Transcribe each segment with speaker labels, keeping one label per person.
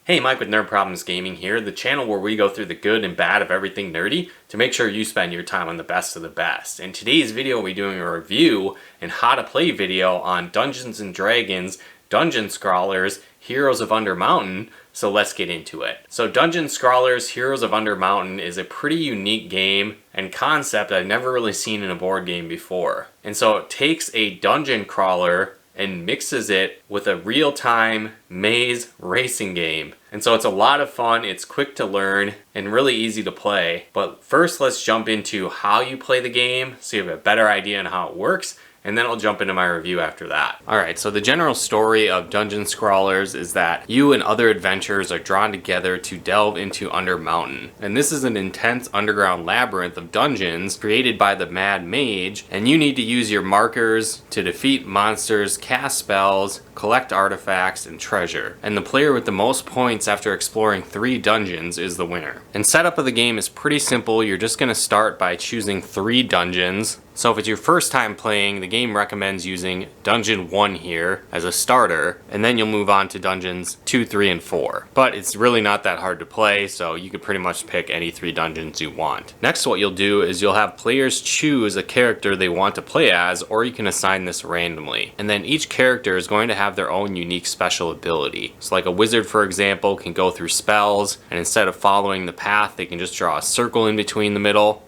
Speaker 1: Hey, Mike with Nerd Problems Gaming here, the channel where we go through the good and bad of everything nerdy to make sure you spend your time on the best of the best. In today's video, we'll be doing a review and how to play video on Dungeons & Dragons, Dungeon Scrawlers, Heroes of Undermountain, so let's get into it. So Dungeon Scrawlers, Heroes of Undermountain is a pretty unique game and concept I've never really seen in a board game before. And so it takes a dungeon crawler and mixes it with a real-time maze racing game. And so it's a lot of fun, it's quick to learn, and really easy to play. But first let's jump into how you play the game so you have a better idea on how it works, and then I'll jump into my review after that. Alright, so the general story of Dungeon Scrawlers is that you and other adventurers are drawn together to delve into Undermountain. And this is an intense underground labyrinth of dungeons created by the Mad Mage, and you need to use your markers to defeat monsters, cast spells, collect artifacts, and treasure. And the player with the most points after exploring 3 dungeons is the winner. And setup of the game is pretty simple. You're just going to start by choosing 3 dungeons. So if it's your first time playing, the game recommends using Dungeon 1 here as a starter, and then you'll move on to Dungeons 2, 3, and 4. But it's really not that hard to play, so you could pretty much pick any 3 dungeons you want. Next, what you'll do is you'll have players choose a character they want to play as, or you can assign this randomly. And then each character is going to have their own unique special ability. So like a wizard, for example, can go through spells, and instead of following the path, they can just draw a circle in between the middle.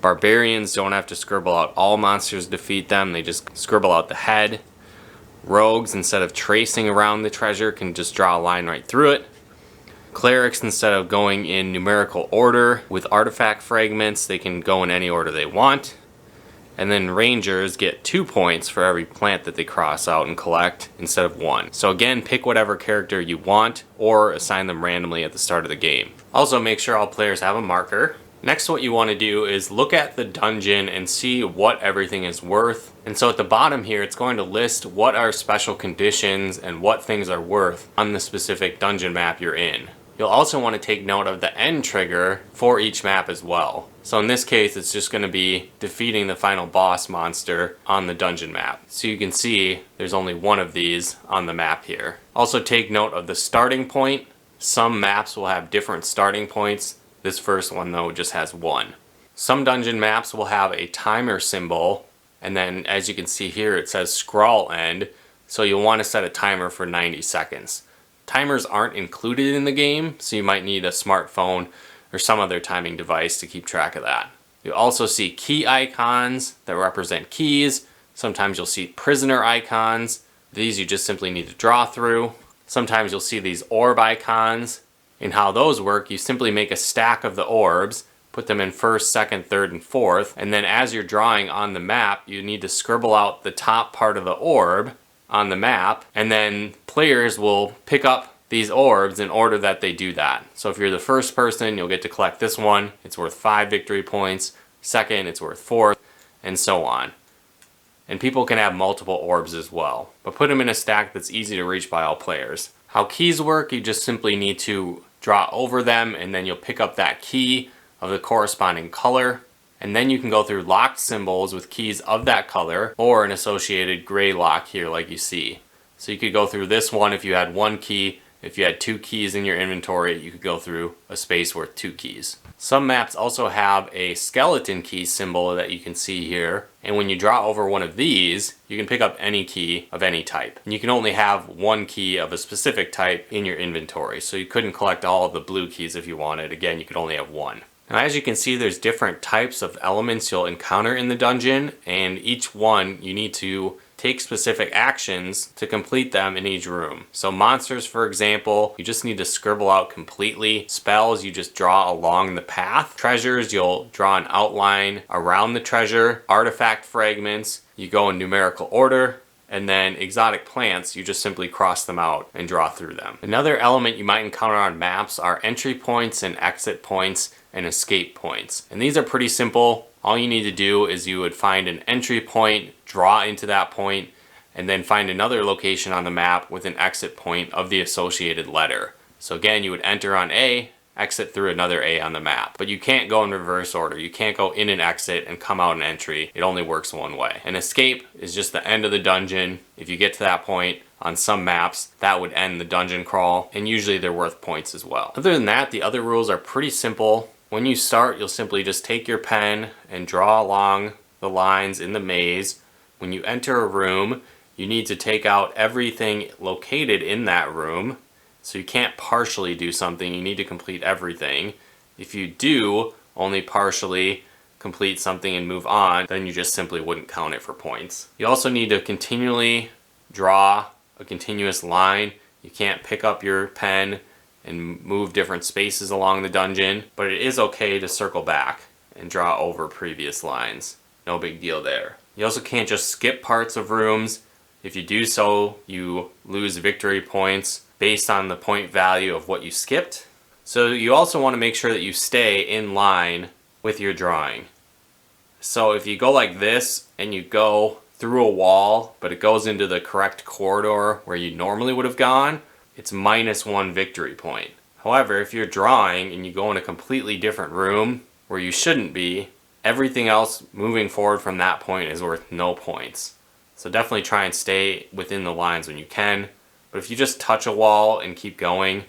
Speaker 1: Barbarians don't have to scribble out all monsters to defeat them, they just scribble out the head. Rogues, instead of tracing around the treasure, can just draw a line right through it. Clerics, instead of going in numerical order with artifact fragments, they can go in any order they want. And then Rangers get 2 points for every plant that they cross out and collect instead of 1. So again, pick whatever character you want or assign them randomly at the start of the game. Also, make sure all players have a marker. Next, what you want to do is look at the dungeon and see what everything is worth. And so at the bottom here, it's going to list what are special conditions and what things are worth on the specific dungeon map you're in. You'll also want to take note of the end trigger for each map as well. So in this case, it's just going to be defeating the final boss monster on the dungeon map. So you can see there's only one of these on the map here. Also take note of the starting point. Some maps will have different starting points. This first one though just has 1. Some dungeon maps will have a timer symbol, and then as you can see here it says scroll end, so you'll want to set a timer for 90 seconds. Timers aren't included in the game, so you might need a smartphone or some other timing device to keep track of that. You'll also see key icons that represent keys. Sometimes you'll see prisoner icons. These you just simply need to draw through. Sometimes you'll see these orb icons. And how those work, you simply make a stack of the orbs, put them in 1st, 2nd, 3rd, and 4th, and then as you're drawing on the map, you need to scribble out the top part of the orb on the map, and then players will pick up these orbs in order that they do that. So if you're the first person, you'll get to collect this one, it's worth 5 victory points, second, it's worth 4, and so on. And people can have multiple orbs as well, but put them in a stack that's easy to reach by all players. How keys work, you just simply need to draw over them, and then you'll pick up that key of the corresponding color, and then you can go through locked symbols with keys of that color or an associated gray lock here like you see. So you could go through this one if you had 1 key. If you had 2 keys in your inventory, you could go through a space worth 2 keys. Some maps also have a skeleton key symbol that you can see here, and when you draw over one of these, you can pick up any key of any type. And you can only have 1 key of a specific type in your inventory, so you couldn't collect all of the blue keys if you wanted. Again, you could only have 1. Now as you can see, there's different types of elements you'll encounter in the dungeon, and each one you need to take specific actions to complete them in each room. So monsters, for example, you just need to scribble out completely. Spells, you just draw along the path. Treasures, you'll draw an outline around the treasure. Artifact fragments, you go in numerical order. And then exotic plants, you just simply cross them out and draw through them. Another element you might encounter on maps are entry points and exit points and escape points. And these are pretty simple. All you need to do is you would find an entry point, draw into that point, and then find another location on the map with an exit point of the associated letter. So again, you would enter on A, exit through another A on the map. But you can't go in reverse order. You can't go in and exit and come out an entry. It only works one way. An escape is just the end of the dungeon. If you get to that point, on some maps, that would end the dungeon crawl, and usually they're worth points as well. Other than that, the other rules are pretty simple. When you start, you'll simply just take your pen and draw along the lines in the maze. When you enter a room, you need to take out everything located in that room. So you can't partially do something, you need to complete everything. If you do only partially complete something and move on, then you just simply wouldn't count it for points. You also need to continually draw a continuous line. You can't pick up your pen and move different spaces along the dungeon, but it is okay to circle back and draw over previous lines. No big deal there. You also can't just skip parts of rooms. If you do so, you lose victory points based on the point value of what you skipped. So you also want to make sure that you stay in line with your drawing. So if you go like this and you go through a wall, but it goes into the correct corridor where you normally would have gone, it's -1 victory point. However, if you're drawing and you go in a completely different room where you shouldn't be, everything else moving forward from that point is worth no points. So definitely try and stay within the lines when you can. But if you just touch a wall and keep going,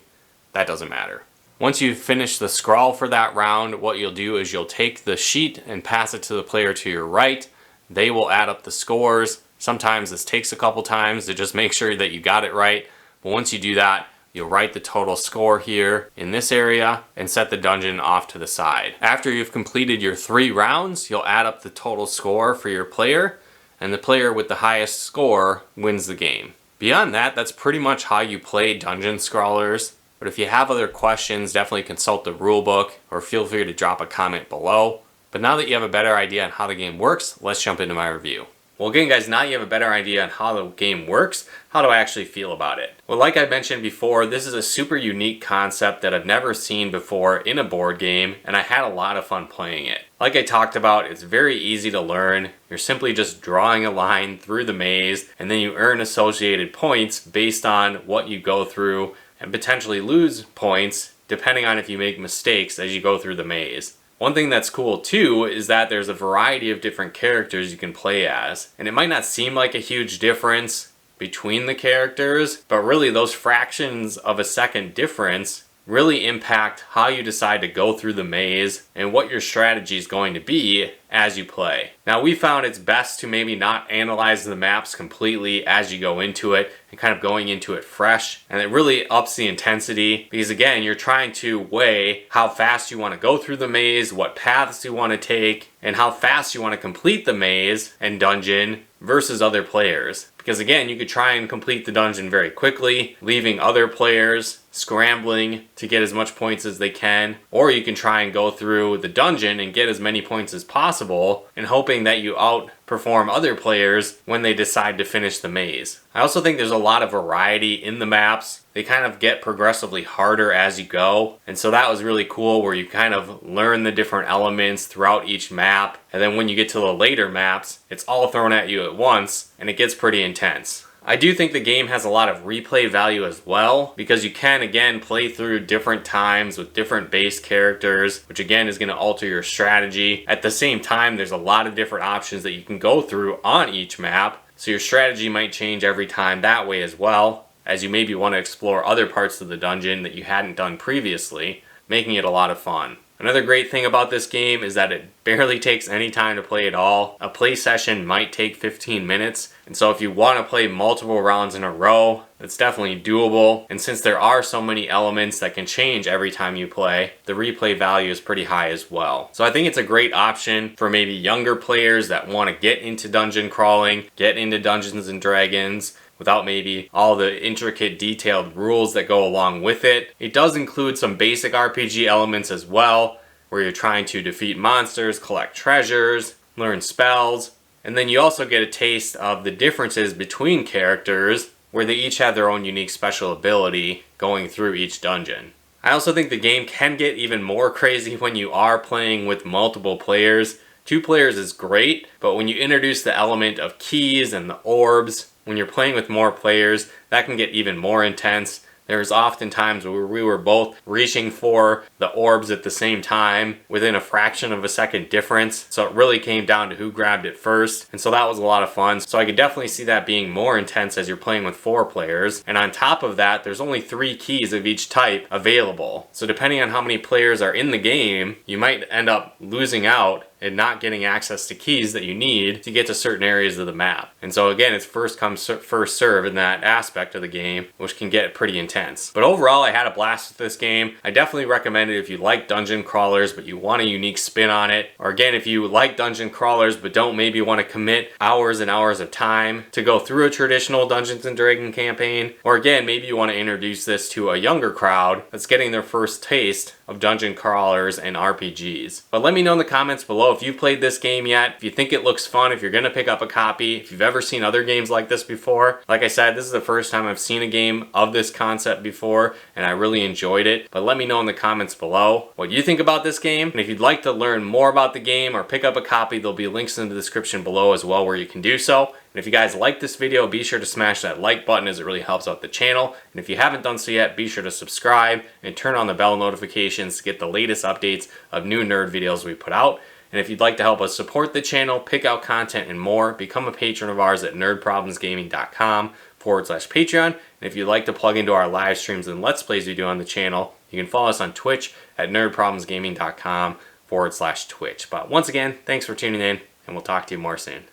Speaker 1: that doesn't matter. Once you've finished the scrawl for that round, what you'll do is you'll take the sheet and pass it to the player to your right. They will add up the scores. Sometimes this takes a couple times to just make sure that you got it right. But once you do that, you'll write the total score here in this area and set the dungeon off to the side. After you've completed your 3 rounds, you'll add up the total score for your player, and the player with the highest score wins the game. Beyond that, that's pretty much how you play Dungeon Scrawlers. But if you have other questions, definitely consult the rulebook or feel free to drop a comment below. But now that you have a better idea on how the game works, let's jump into my review. Well, again, guys, now you have a better idea on how the game works. How do I actually feel about it? Well, like I mentioned before, this is a super unique concept that I've never seen before in a board game, and I had a lot of fun playing it. Like I talked about, it's very easy to learn. You're simply just drawing a line through the maze, and then you earn associated points based on what you go through, and potentially lose points depending on if you make mistakes as you go through the maze. One thing that's cool too is that there's a variety of different characters you can play as. And it might not seem like a huge difference between the characters, but really those fractions of a second difference really impact how you decide to go through the maze and what your strategy is going to be as you play. Now, we found it's best to maybe not analyze the maps completely as you go into it and kind of going into it fresh, and it really ups the intensity because again, you're trying to weigh how fast you want to go through the maze, what paths you want to take, and how fast you want to complete the maze and dungeon versus other players. Because again, you could try and complete the dungeon very quickly, leaving other players scrambling to get as much points as they can, or you can try and go through the dungeon and get as many points as possible and hoping that you outperform other players when they decide to finish the maze. I also think there's a lot of variety in the maps. They kind of get progressively harder as you go, and so that was really cool where you kind of learn the different elements throughout each map, and then when you get to the later maps, it's all thrown at you at once and it gets pretty intense. I do think the game has a lot of replay value as well, because you can again play through different times with different base characters, which again is going to alter your strategy. At the same time, there's a lot of different options that you can go through on each map, so your strategy might change every time that way as well, as you maybe want to explore other parts of the dungeon that you hadn't done previously, making it a lot of fun. Another great thing about this game is that it barely takes any time to play at all. A play session might take 15 minutes, and so if you want to play multiple rounds in a row, it's definitely doable. And since there are so many elements that can change every time you play, the replay value is pretty high as well. So I think it's a great option for maybe younger players that want to get into dungeon crawling, get into Dungeons and Dragons, without maybe all the intricate detailed rules that go along with it. It does include some basic RPG elements as well, where you're trying to defeat monsters, collect treasures, learn spells, and then you also get a taste of the differences between characters, where they each have their own unique special ability going through each dungeon. I also think the game can get even more crazy when you are playing with multiple players. 2 players is great, but when you introduce the element of keys and the orbs, when you're playing with more players, that can get even more intense. there's often times where we were both reaching for the orbs at the same time within a fraction of a second difference. So it really came down to who grabbed it first. And so that was a lot of fun. So I could definitely see that being more intense as you're playing with 4 players. And on top of that, there's only 3 keys of each type available. So depending on how many players are in the game, you might end up losing out and not getting access to keys that you need to get to certain areas of the map. And so again, it's first come, first serve in that aspect of the game, which can get pretty intense. But overall, I had a blast with this game. I definitely recommend it if you like dungeon crawlers, but you want a unique spin on it. Or again, if you like dungeon crawlers, but don't maybe want to commit hours and hours of time to go through a traditional Dungeons and Dragons campaign. Or again, maybe you want to introduce this to a younger crowd that's getting their first taste of dungeon crawlers and RPGs. But let me know in the comments below if you've played this game yet, if you think it looks fun, if you're gonna pick up a copy, if you've ever seen other games like this before. Like I said, this is the first time I've seen a game of this concept before, and I really enjoyed it. But let me know in the comments below what you think about this game. And if you'd like to learn more about the game or pick up a copy, there'll be links in the description below as well where you can do so. And if you guys like this video, be sure to smash that like button as it really helps out the channel. And if you haven't done so yet, be sure to subscribe and turn on the bell notifications to get the latest updates of new nerd videos we put out. And if you'd like to help us support the channel, pick out content and more, become a patron of ours at nerdproblemsgaming.com/Patreon. And if you'd like to plug into our live streams and Let's Plays we do on the channel, you can follow us on Twitch at nerdproblemsgaming.com/Twitch. But once again, thanks for tuning in, and we'll talk to you more soon.